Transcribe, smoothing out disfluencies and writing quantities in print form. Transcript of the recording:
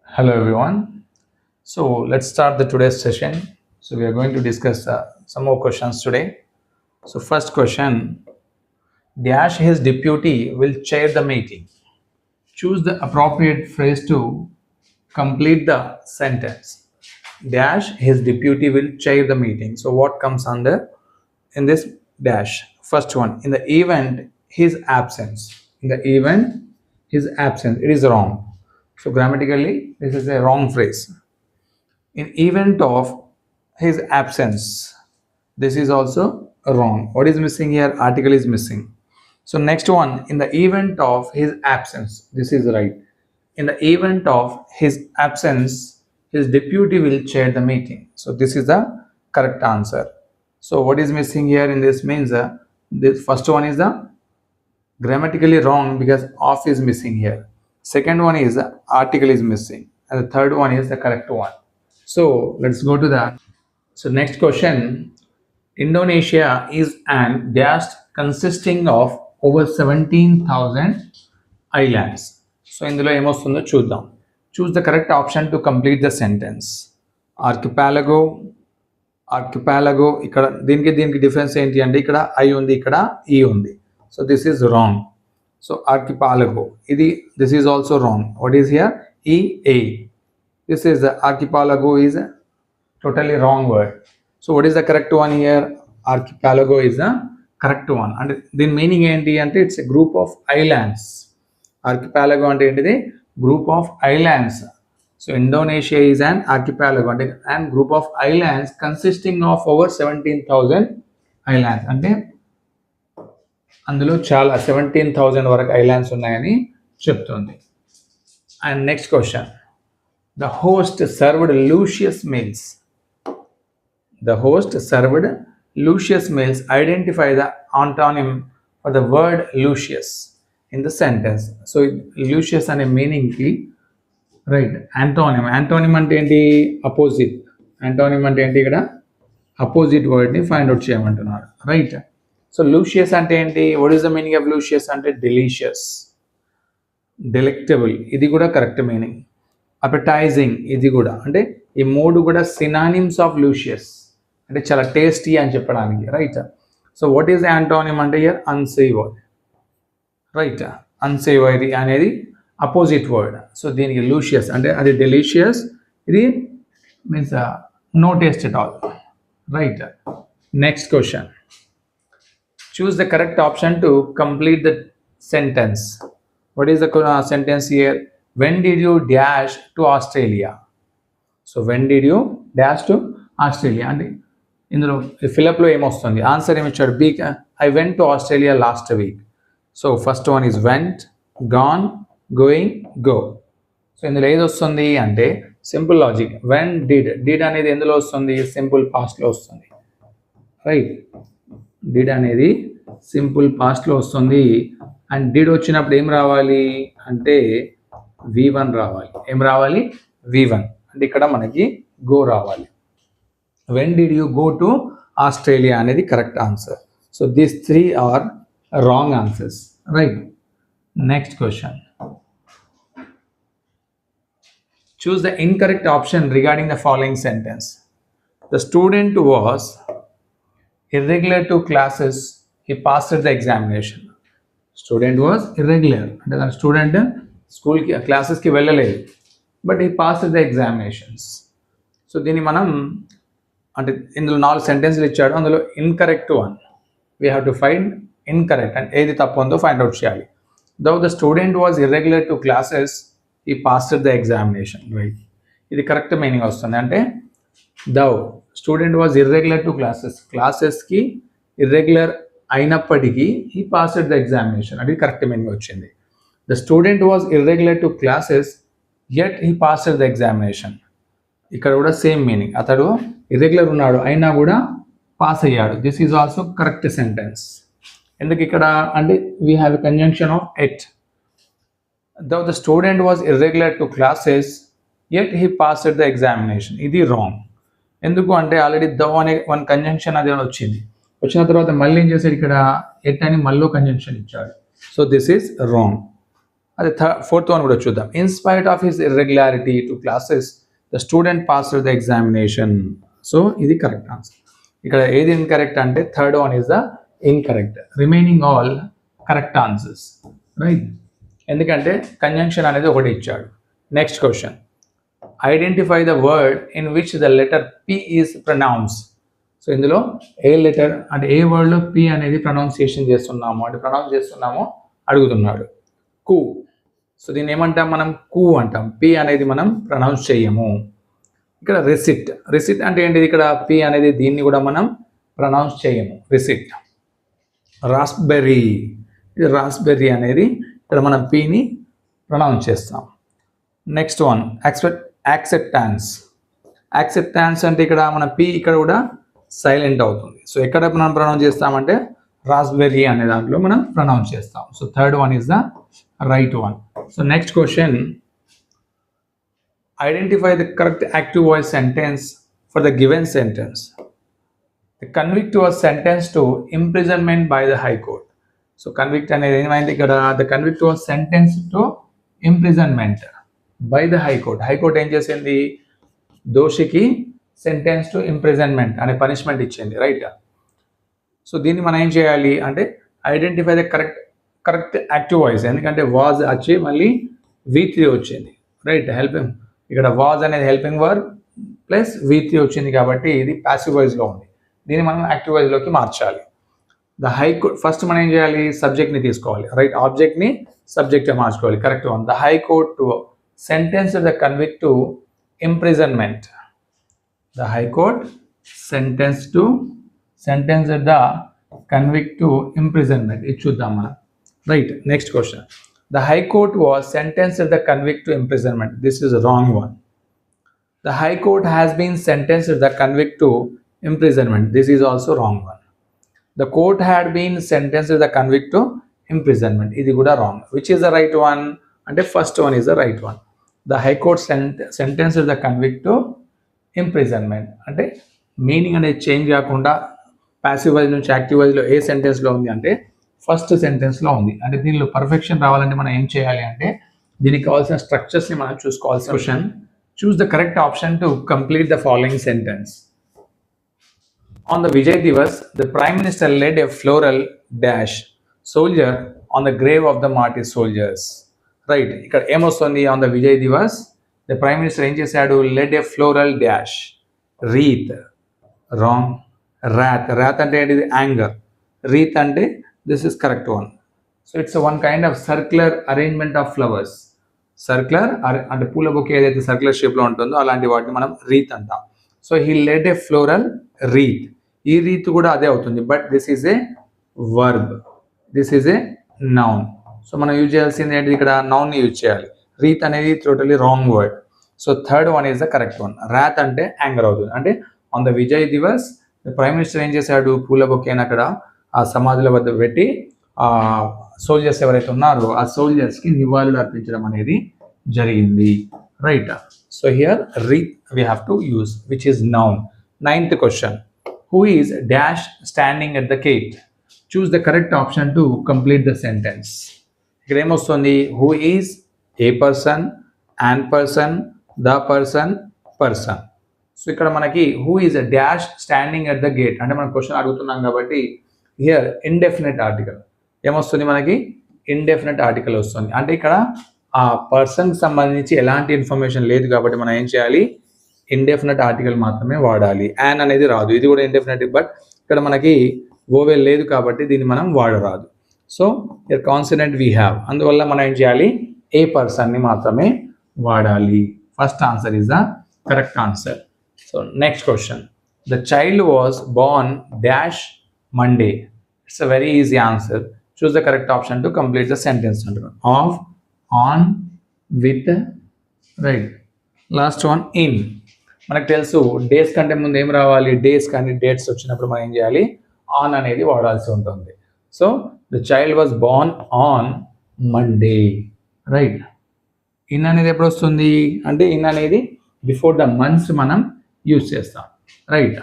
Hello everyone. So let's start the today's session. So we are going to discuss some more questions today. So first question, Dash his deputy will chair the meeting. Choose the appropriate phrase to complete the sentence. Dash his deputy will chair the meeting. So what comes under in this dash? First one, in the event his absence. In the event his absence, it is wrong. So grammatically, this is a wrong phrase. In event of his absence, this is also wrong. What is missing here? Article is missing. So next one, in the event of his absence, this is right. In the event of his absence, his deputy will chair the meeting. So this is the correct answer. So what is missing here in this means this first one is the grammatically wrong because of is missing here. Second one is article is missing, and the third one is the correct one. So let's go to that. So next question, Indonesia is an dash consisting of over 17,000 islands. So ఇందులో ఏమొస్తుందో చూద్దాం. Choose the correct option to complete the sentence. Archipelago archipelago ఇక్కడ దీనికి difference ఏంటి అంటే ఇక్కడ I ఉంది, ఇక్కడ ఈ ఉంది. So this is wrong. So archipelago this is also wrong. What is here? ఈఏ. This is archipelago is a totally wrong word. So what is the correct one here? Archipelago is the correct one. And the meaning enti ante it's a group of islands. Archipelago ante enti group of islands. So Indonesia is an archipelago and group of islands consisting of over 17,000 islands. అంటే అందులో చాలా 17,000 వరకు islands ఉన్నాయని చెప్తుంది. And next question. The host served luscious meals. The host served luscious meals. Identify the antonym for the word luscious in the sentence. So luscious ane meaning ki right antonym. Antonym ante enti opposite. Antonym ante enti ikkada opposite word ni find out cheyamantunnaru. Right. So luscious ante enti? What is the meaning of luscious? Ante delicious, delectable. Idi kuda correct meaning. అపెటైజింగ్ ఇది కూడా అంటే ఈ మూడు కూడా synonyms of లూషియస్ అంటే చాలా tasty అని చెప్పడానికి. Right. So what is antonym అంటే ఇయర్ అన్సేవోరీ. రైట్. అన్సేవోరీ అనేది అపోజిట్ వర్డ్. సో దీనికి లూషియస్ అంటే అది డెలిషియస్, ఇది means no taste at all. Right. Next question, choose the correct option to complete the sentence. What is the sentence here? When did you dash to Australia? So when did you dash to Australia? అంటే ఇందులో ఫిలప్లో ఏమొస్తుంది? Answer ఏమిచ్చాడు? B. I went to Australia last week. So first one is went, gone, going, go. సో ఇందులో ఏది వస్తుంది అంటే సింపుల్ లాజిక్. when did అనేది ఎందులో వస్తుంది? సింపుల్ పాస్ట్లో వస్తుంది. రైట్. did అనేది సింపుల్ పాస్ట్లో వస్తుంది. అండ్ did వచ్చినప్పుడు ఏం రావాలి అంటే V1 రావాలి. ఏం రావాలి? V1. అంటే ఇక్కడ మనకి గో రావాలి. When did you go to Australia అనేది correct answer. So these three are wrong answers. Right. Next question, choose the incorrect option regarding the following sentence. The student was irregular to classes, he passed the examination. Student was irregular అంటే దాని student స్కూల్కి క్లాసెస్కి వెళ్ళలేదు, but ఈ pass the examinations. So దీన్ని మనం అంటే ఇందులో 4 సెంటెన్స్లు ఇచ్చాడు, అందులో incorrect one we have to find incorrect అంటే ఏది తప్పు ఉందో ఫైండ్ అవుట్ చేయాలి. Though the student was irregular to classes, ఈ పాస్డ్ ద ఎగ్జామినేషన్. రైట్. ఇది కరెక్ట్ మీనింగ్ వస్తుంది. అంటే దో స్టూడెంట్ వాజ్ ఇర్రెగ్యులర్ టు క్లాసెస్కి ఇర్రెగ్యులర్ అయినప్పటికీ ఈ పాస్డ్ ద ఎగ్జామినేషన్ అది కరెక్ట్ మీనింగ్ వచ్చింది. The student was irregular to classes, yet he passed the examination. ఇక్కడ కూడా సేమ్ మీనింగ్. అతడు ఇర్రెగ్యులర్ ఉన్నాడు అయినా కూడా పాస్ అయ్యాడు. This is also correct sentence. ఎందుకు ఇక్కడ అంటే we have a conjunction of at. Though the student was irregular to classes, yet he passed the examination. ఇది రాంగ్. ఎందుకు అంటే ఆల్రెడీ దో అనే వన్ కంజంక్షన్ అది వచ్చిన తర్వాత మళ్ళీ ఏం చేశాడు? ఇక్కడ ఎట్ అని మళ్ళీ కంజంక్షన్ ఇచ్చాడు. So this is wrong. అదే ఫోర్త్ వన్ కూడా చూద్దాం. In spite of his irregularity to classes the student passed the examination. So ఇది కరెక్ట్ ఆన్సర్. ఇక్కడ ఏది ఇన్కరెక్ట్ అంటే third one is the incorrect. Remaining all correct answers, right? ఎందుకంటే conjunction అనేది ఒకటి ఇచ్చాడు. Next question, identify the word in which the letter P is pronounce. So ఇందులో ఏ లెటర్ అంటే ఏ వర్డ్లో పి అనేది ప్రొనౌన్సియేషన్ చేస్తున్నాము అంటే ప్రొనౌన్స్ చేస్తున్నామో అడుగుతున్నాడు. కు. సో దీన్ని ఏమంటాం మనం? కు అంటాం. పి అనేది మనం ప్రొనౌన్స్ చేయము. ఇక్కడ రిసిట్. రిసిట్ అంటే ఏంటిది? ఇక్కడ పి అనేది దీన్ని కూడా మనం ప్రొనౌన్స్ చేయము. రిసిట్. రాస్బెర్రీ. ఇది రాస్బెర్రీ అనేది ఇక్కడ మనం పిని ప్రొనౌన్స్ చేస్తాం. Next one, acceptance. యాక్సెప్టాన్స్ అంటే ఇక్కడ మన పి ఇక్కడ కూడా సైలెంట్ అవుతుంది. సో ఎక్కడ మనం ప్రొనౌన్స్ చేస్తామంటే రాస్బెర్రీ అనే దాంట్లో మనం ప్రొనౌన్స్ చేస్తాం. So third one is the right one. So next question, identify the correct active voice sentence for the given sentence. The convict was sentence to imprisonment by the high court. So convict అనేది ఏమైంది ఇక్కడ? The convict was sentence to imprisonment by the high court. High court ఏం చేసింది? దోషికి sentence to imprisonment అనే punishment ఇచ్చింది, right? So దీన్ని మనం ఏం చేయాలి అంటే identify the correct active voice. ఎందుకంటే వాజ్ వచ్చి మళ్ళీ V3 వచ్చింది, రైట్? హెల్పింగ్. ఇక్కడ వాజ్ అనేది హెల్పింగ్ వర్బ్ ప్లస్ V3 వచ్చింది కాబట్టి ఇది ప్యాసివ్ వాయిస్లో ఉంది. దీన్ని మనం యాక్టివ్ వాయిస్లోకి మార్చాలి. ద హైకోర్ట్ ఫస్ట్ మనం ఏం చేయాలి? సబ్జెక్ట్ని తీసుకోవాలి, రైట్? ఆబ్జెక్ట్ని సబ్జెక్ట్గా మార్చుకోవాలి. Correct one. The high court to sentence the convict to imprisonment. The High Court sentenced the convict to imprisonment. It should be right. Next question. The High Court was sentenced the convict to imprisonment. This is a wrong one. The High Court has been sentenced the convict to imprisonment. This is also wrong one. The court had been sentenced the convict to imprisonment. This is wrong. Which is the right one? And the first one is the right one. The High Court sentenced the convict to imprisonment. అంటే meaning అనేది change కాకుండా passive voice నుంచి active వాయిస్లో ఏ సెంటెన్స్లో ఉంది అంటే first సెంటెన్స్లో ఉంది. అంటే దీనిలో పర్ఫెక్షన్ రావాలంటే మనం ఏం చేయాలి అంటే దీనికి కావాల్సిన స్ట్రక్చర్స్ని మనం చూసుకోవాల్సిన question. Choose the correct option to complete the following sentence. On the Vijay Diwas the prime minister led a floral dash soldier on the grave of the martyr soldiers, right? ఇక్కడ ఏమొస్తుంది? On the Vijay Diwas the prime minister ఏం చేశాడు? Led a floral dash wreath. Wrong. Wrath. Wrath అంటే ఏంటిది? Anger. Wreath అంటే this is correct one. So it's one kind of circular arrangement of flowers. Circular అంటే పూల bouquet ఏదైతే సర్క్యులర్ షేప్లో ఉంటుందో అలాంటి వాటిని మనం రీత్ అంటాం. So he laid a floral wreath. ఈ రీత్ కూడా అదే అవుతుంది, but this is a verb, this is a noun. So మనం యూజ్ చేయాల్సింది ఏంటి? ఇక్కడ నౌన్ని యూజ్ చేయాలి. రీత్ అనేది totally wrong word. So third one is the correct one. Wrath అంటే యాంగర్ అవుతుంది. అంటే on the Vijay Diwas prime minister ఏం చేశాడు? పూల బొకేని అక్కడ ఆ సమాధుల వద్ద పెట్టి ఆ సోల్జర్స్ ఎవరైతే ఉన్నారో ఆ సోల్జర్స్కి నివాళులు అర్పించడం అనేది జరిగింది, right? So here రీత్ we have to use which is noun. Ninth question, who is dash standing at the gate. Choose the correct option to complete the sentence. ఇక్కడ ఏమొస్తుంది? Who is a person, an person, the person, person. So ఇక్కడ మనకి who is a dash standing at the gate అంటే మనం question అడుగుతున్నాం కాబట్టి here indefinite article ఏమొస్తుంది? మనకి ఇండెఫినెట్ ఆర్టికల్ వస్తుంది. అంటే ఇక్కడ ఆ పర్సన్కి సంబంధించి ఎలాంటి ఇన్ఫర్మేషన్ లేదు కాబట్టి మనం ఏం చేయాలి? ఇండెఫినెట్ ఆర్టికల్ మాత్రమే వాడాలి. యాన్ అనేది రాదు. ఇది కూడా ఇండెఫినెట్, బట్ ఇక్కడ మనకి ఓవెల్ లేదు కాబట్టి దీన్ని మనం వాడరాదు. So year consonant we have. అందువల్ల మనం ఏం చేయాలి? ఏ పర్సన్ని మాత్రమే వాడాలి. First answer is the correct answer. So next question, the child was born dash Monday. It's a very easy answer. Choose the correct option to complete the sentence అంటున్నాం. Of, on, with, right? Last one in. మనకు తెలుసు days కంటే ముందు ఏం రావాలి? Days కానీ dates వచ్చినప్పుడు మనం ఏం చేయాలి? ఆన్ అనేది వాడాల్సి ఉంటుంది. So the child was Born on Monday, right? In అనేది ఎప్పుడు వస్తుంది అంటే ఇన్ అనేది బిఫోర్ ద మంత్స్ మనం యూజ్ చేస్తాం, రైట్?